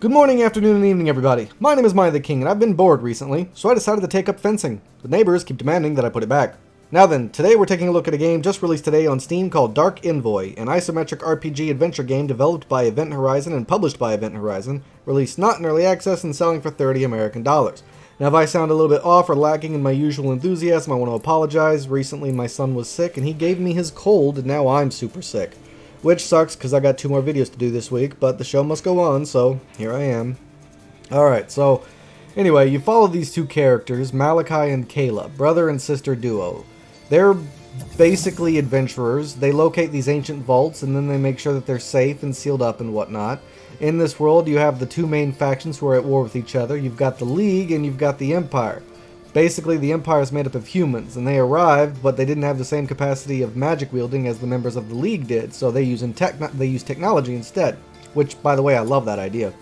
Good morning, afternoon, and evening, everybody. My name is miahtheking, and I've been bored recently, so I decided to take up fencing. The neighbors keep demanding that I put it back. Now then, today we're taking a look at a game just released today on Steam called Envoy, an isometric RPG adventure game developed by Event Horizon and published by Event Horizon, released not in early access and selling for $30 American. Now if I sound a little bit off or lacking in my usual enthusiasm, I want to apologize. Recently my son was sick and he gave me his cold, and now I'm super sick. Which sucks because I got 2 more videos to do this week, but the show must go on, so here I am. Alright, so anyway, you follow these 2 characters, Malachi and Kayla, brother and sister duo. They're basically adventurers. They locate these ancient vaults and then they make sure that they're safe and sealed up and whatnot. In this world, you have the 2 main factions who are at war with each other. You've got the League and you've got the Empire. Basically, the Empire is made up of humans, and they arrived, but they didn't have the same capacity of magic wielding as the members of the League did, so they use technology instead. Which, by the way, I love that idea.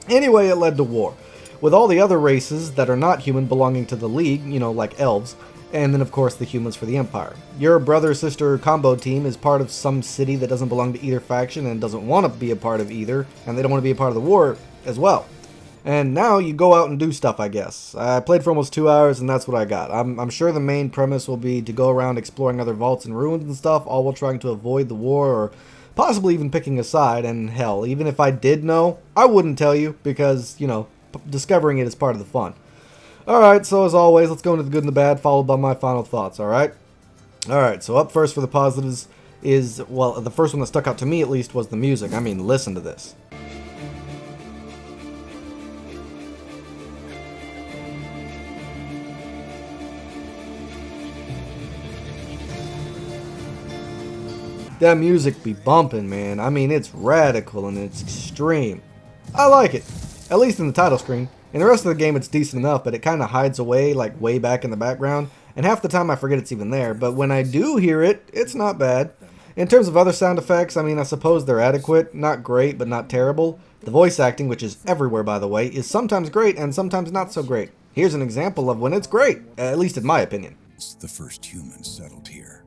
Anyway, it led to war, with all the other races that are not human belonging to the League, you know, like elves, and then of course the humans for the Empire. Your brother-sister combo team is part of some city that doesn't belong to either faction and doesn't want to be a part of either, and they don't want to be a part of the war as well. And now you go out and do stuff, I guess. I played for almost 2 hours and that's what I got. I'm sure the main premise will be to go around exploring other vaults and ruins and stuff, all while trying to avoid the war or possibly even picking a side. And hell, even if I did know, I wouldn't tell you because, you know, discovering it is part of the fun. Alright, so as always, let's go into the good and the bad, followed by my final thoughts, alright? Alright, so up first for the positives is, well, the first one that stuck out to me at least was the music. I mean, listen to this. That music be bumping, man. I mean, it's radical and it's extreme. I like it. At least in the title screen. In the rest of the game, it's decent enough, but it kind of hides away, like, way back in the background. And half the time, I forget it's even there. But when I do hear it, it's not bad. In terms of other sound effects, I mean, I suppose they're adequate. Not great, but not terrible. The voice acting, which is everywhere, by the way, is sometimes great and sometimes not so great. Here's an example of when it's great, at least in my opinion. The first humans settled here.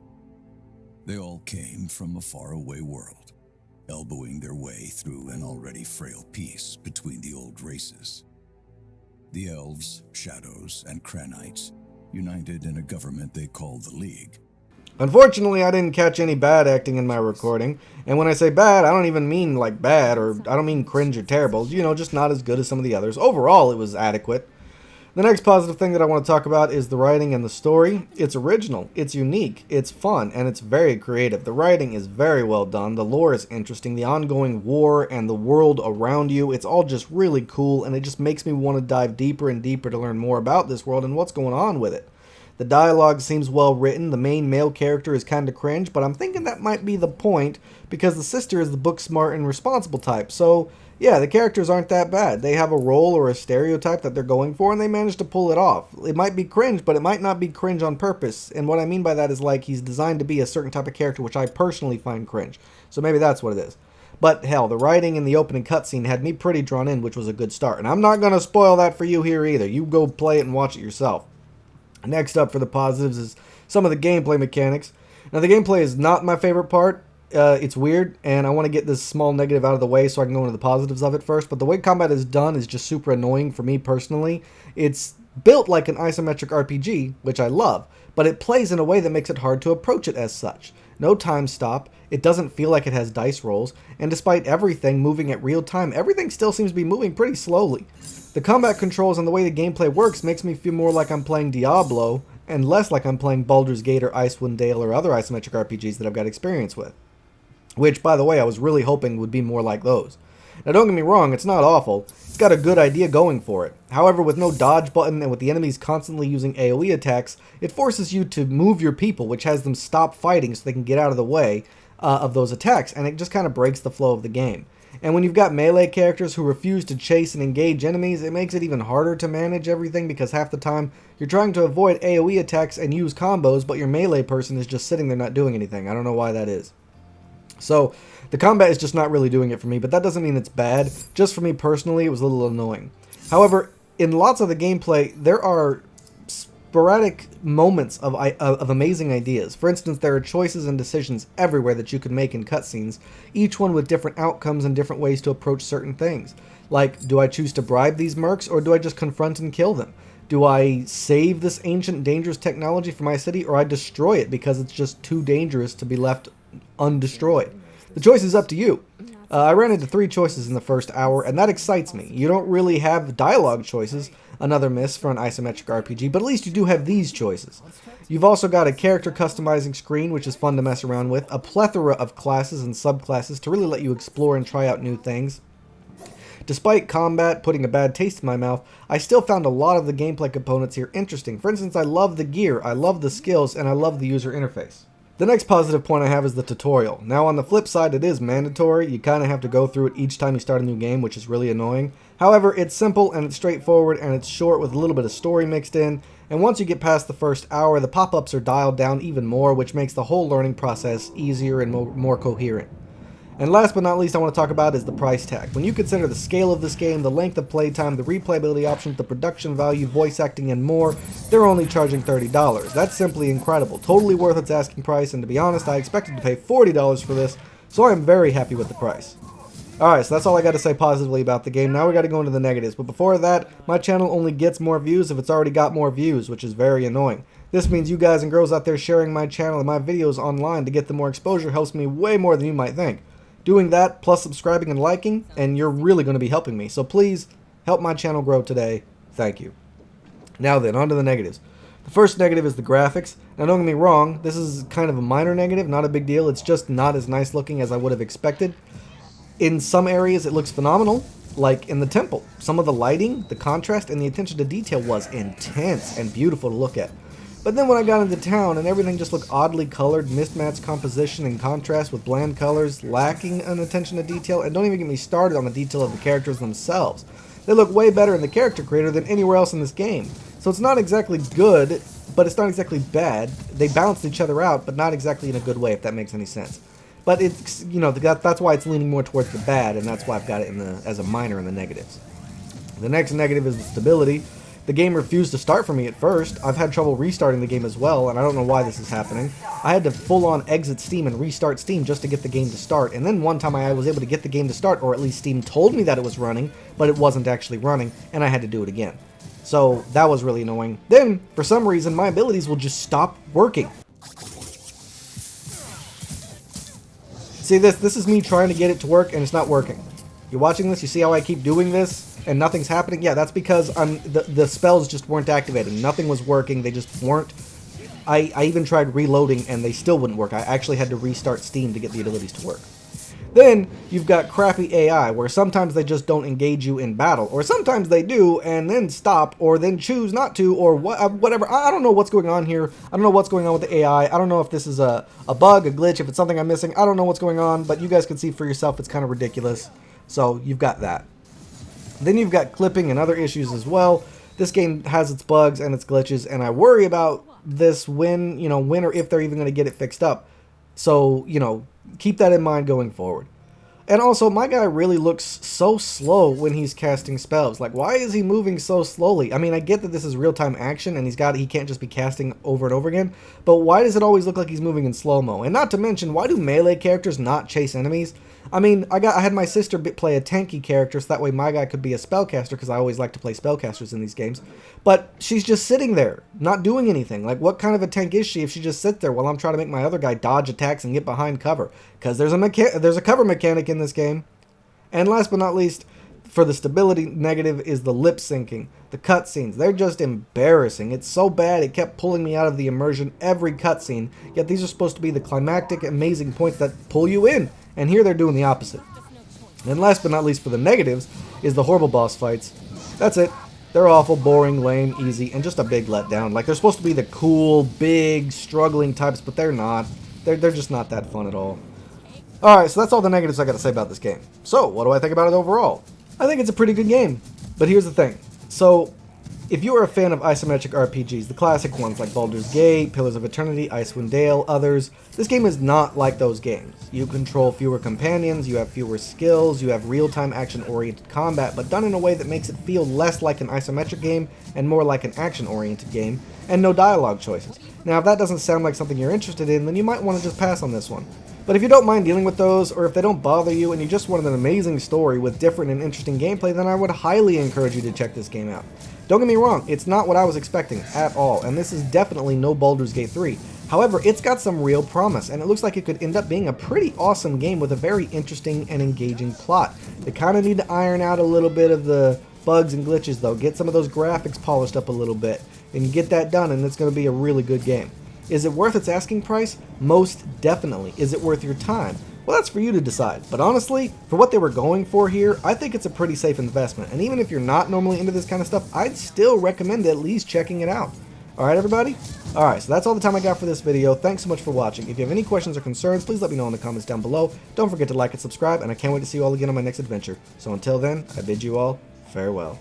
They all came from a faraway world, elbowing their way through an already frail peace between the old races. The elves, shadows, and Kranites united in a government they called the League. Unfortunately, I didn't catch any bad acting in my recording, and when I say bad, I don't even mean like bad, or I don't mean cringe or terrible, you know, just not as good as some of the others. Overall, it was adequate. The next positive thing that I want to talk about is the writing and the story. It's original, it's unique, it's fun, and it's very creative. The writing is very well done, the lore is interesting, the ongoing war and the world around you, it's all just really cool, and it just makes me want to dive deeper and deeper to learn more about this world and what's going on with it. The dialogue seems well written, the main male character is kind of cringe, but I'm thinking that might be the point, because the sister is the book smart and responsible type, so yeah, the characters aren't that bad. They have a role or a stereotype that they're going for, and they manage to pull it off. It might be cringe, but it might not be cringe on purpose. And what I mean by that is like he's designed to be a certain type of character, which I personally find cringe. So maybe that's what it is. But hell, the writing in the opening cutscene had me pretty drawn in, which was a good start. And I'm not going to spoil that for you here either. You go play it and watch it yourself. Next up for the positives is some of the gameplay mechanics. Now, the gameplay is not my favorite part. It's weird, and I want to get this small negative out of the way so I can go into the positives of it first, but the way combat is done is just super annoying for me personally. It's built like an isometric RPG, which I love, but it plays in a way that makes it hard to approach it as such. No time stop, it doesn't feel like it has dice rolls, and despite everything moving at real time, everything still seems to be moving pretty slowly. The combat controls and the way the gameplay works makes me feel more like I'm playing Diablo, and less like I'm playing Baldur's Gate or Icewind Dale or other isometric RPGs that I've got experience with. Which, by the way, I was really hoping would be more like those. Now, don't get me wrong, it's not awful. It's got a good idea going for it. However, with no dodge button and with the enemies constantly using AoE attacks, it forces you to move your people, which has them stop fighting so they can get out of the way of those attacks, and it just kind of breaks the flow of the game. And when you've got melee characters who refuse to chase and engage enemies, it makes it even harder to manage everything because half the time you're trying to avoid AoE attacks and use combos, but your melee person is just sitting there not doing anything. I don't know why that is. So, the combat is just not really doing it for me, but that doesn't mean it's bad. Just for me personally, it was a little annoying. However, in lots of the gameplay, there are sporadic moments of amazing ideas. For instance, there are choices and decisions everywhere that you can make in cutscenes, each one with different outcomes and different ways to approach certain things. Like, do I choose to bribe these mercs, or do I just confront and kill them? Do I save this ancient, dangerous technology for my city, or I destroy it because it's just too dangerous to be left undestroyed? The choice is up to you. I ran into 3 choices in the first hour, and that excites me. You don't really have dialogue choices, another miss for an isometric RPG, but at least you do have these choices. You've also got a character customizing screen, which is fun to mess around with, a plethora of classes and subclasses to really let you explore and try out new things. Despite combat putting a bad taste in my mouth, I still found a lot of the gameplay components here interesting. For instance, I love the gear, I love the skills, and I love the user interface. The next positive point I have is the tutorial. Now on the flip side, it is mandatory. You kind of have to go through it each time you start a new game, which is really annoying. However, it's simple and it's straightforward and it's short with a little bit of story mixed in. And once you get past the first hour, the pop-ups are dialed down even more, which makes the whole learning process easier and more coherent. And last but not least I want to talk about is the price tag. When you consider the scale of this game, the length of playtime, the replayability options, the production value, voice acting, and more, they're only charging $30. That's simply incredible. Totally worth its asking price, and to be honest, I expected to pay $40 for this, so I'm very happy with the price. Alright, so that's all I got to say positively about the game. Now we got to go into the negatives, but before that, my channel only gets more views if it's already got more views, which is very annoying. This means you guys and girls out there sharing my channel and my videos online to get the more exposure helps me way more than you might think. Doing that, plus subscribing and liking, and you're really going to be helping me. So please, help my channel grow today. Thank you. Now then, on to the negatives. The first negative is the graphics. Now don't get me wrong, this is kind of a minor negative, not a big deal. It's just not as nice looking as I would have expected. In some areas it looks phenomenal, like in the temple. Some of the lighting, the contrast, and the attention to detail was intense and beautiful to look at. But then when I got into town and everything just looked oddly colored, mismatched composition and contrast with bland colors, lacking an attention to detail, and don't even get me started on the detail of the characters themselves. They look way better in the character creator than anywhere else in this game. So it's not exactly good, but it's not exactly bad. They balance each other out, but not exactly in a good way, if that makes any sense. But it's, you know, that's why it's leaning more towards the bad, and that's why I've got it as a minor in the negatives. The next negative is the stability. The game refused to start for me at first. I've had trouble restarting the game as well, and I don't know why this is happening. I had to full-on exit Steam and restart Steam just to get the game to start, and then one time I was able to get the game to start, or at least Steam told me that it was running, but it wasn't actually running, and I had to do it again. So that was really annoying. Then, for some reason, my abilities will just stop working. See, this is me trying to get it to work, and it's not working. You're watching this, you see how I keep doing this, and nothing's happening? Yeah, that's because the spells just weren't activating. Nothing was working, they just weren't. I even tried reloading, and they still wouldn't work. I actually had to restart Steam to get the abilities to work. Then, you've got crappy AI, where sometimes they just don't engage you in battle, or sometimes they do, and then stop, or then choose not to, or whatever. I don't know what's going on here. I don't know what's going on with the AI. I don't know if this is a bug, a glitch, if it's something I'm missing. I don't know what's going on, but you guys can see for yourself it's kind of ridiculous. So, you've got that. Then you've got clipping and other issues as well. This game has its bugs and its glitches, and I worry about this when or if they're even going to get it fixed up. So, keep that in mind going forward. And also, my guy really looks so slow when he's casting spells. Like, why is he moving so slowly? I mean, I get that this is real-time action, and he can't just be casting over and over again, but why does it always look like he's moving in slow-mo? And not to mention, why do melee characters not chase enemies? I mean, I had my sister play a tanky character, so that way my guy could be a spellcaster, because I always like to play spellcasters in these games. But she's just sitting there, not doing anything. Like, what kind of a tank is she if she just sits there while I'm trying to make my other guy dodge attacks and get behind cover? Because there's a cover mechanic in this game. And last but not least, for the stability negative is the lip syncing. The cutscenes, they're just embarrassing. It's so bad it kept pulling me out of the immersion every cutscene, yet these are supposed to be the climactic, amazing points that pull you in. And here they're doing the opposite. And last but not least for the negatives is the horrible boss fights. That's it. They're awful, boring, lame, easy, and just a big letdown. Like, they're supposed to be the cool, big, struggling types, but they're not. They're just not that fun at all. Alright, so that's all the negatives I got to say about this game. So, what do I think about it overall? I think it's a pretty good game. But here's the thing. So, If you are a fan of isometric RPGs, the classic ones like Baldur's Gate, Pillars of Eternity, Icewind Dale, others, this game is not like those games. You control fewer companions, you have fewer skills, you have real-time action-oriented combat, but done in a way that makes it feel less like an isometric game and more like an action-oriented game, and no dialogue choices. Now, if that doesn't sound like something you're interested in, then you might want to just pass on this one. But if you don't mind dealing with those, or if they don't bother you and you just want an amazing story with different and interesting gameplay, then I would highly encourage you to check this game out. Don't get me wrong, it's not what I was expecting at all, and this is definitely no Baldur's Gate 3. However, it's got some real promise, and it looks like it could end up being a pretty awesome game with a very interesting and engaging plot. They kind of need to iron out a little bit of the bugs and glitches though, get some of those graphics polished up a little bit, and get that done, and it's going to be a really good game. Is it worth its asking price? Most definitely. Is it worth your time? Well, that's for you to decide. But honestly, for what they were going for here, I think it's a pretty safe investment. And even if you're not normally into this kind of stuff, I'd still recommend at least checking it out. Alright, everybody? Alright, so that's all the time I got for this video. Thanks so much for watching. If you have any questions or concerns, please let me know in the comments down below. Don't forget to like and subscribe, and I can't wait to see you all again on my next adventure. So until then, I bid you all farewell.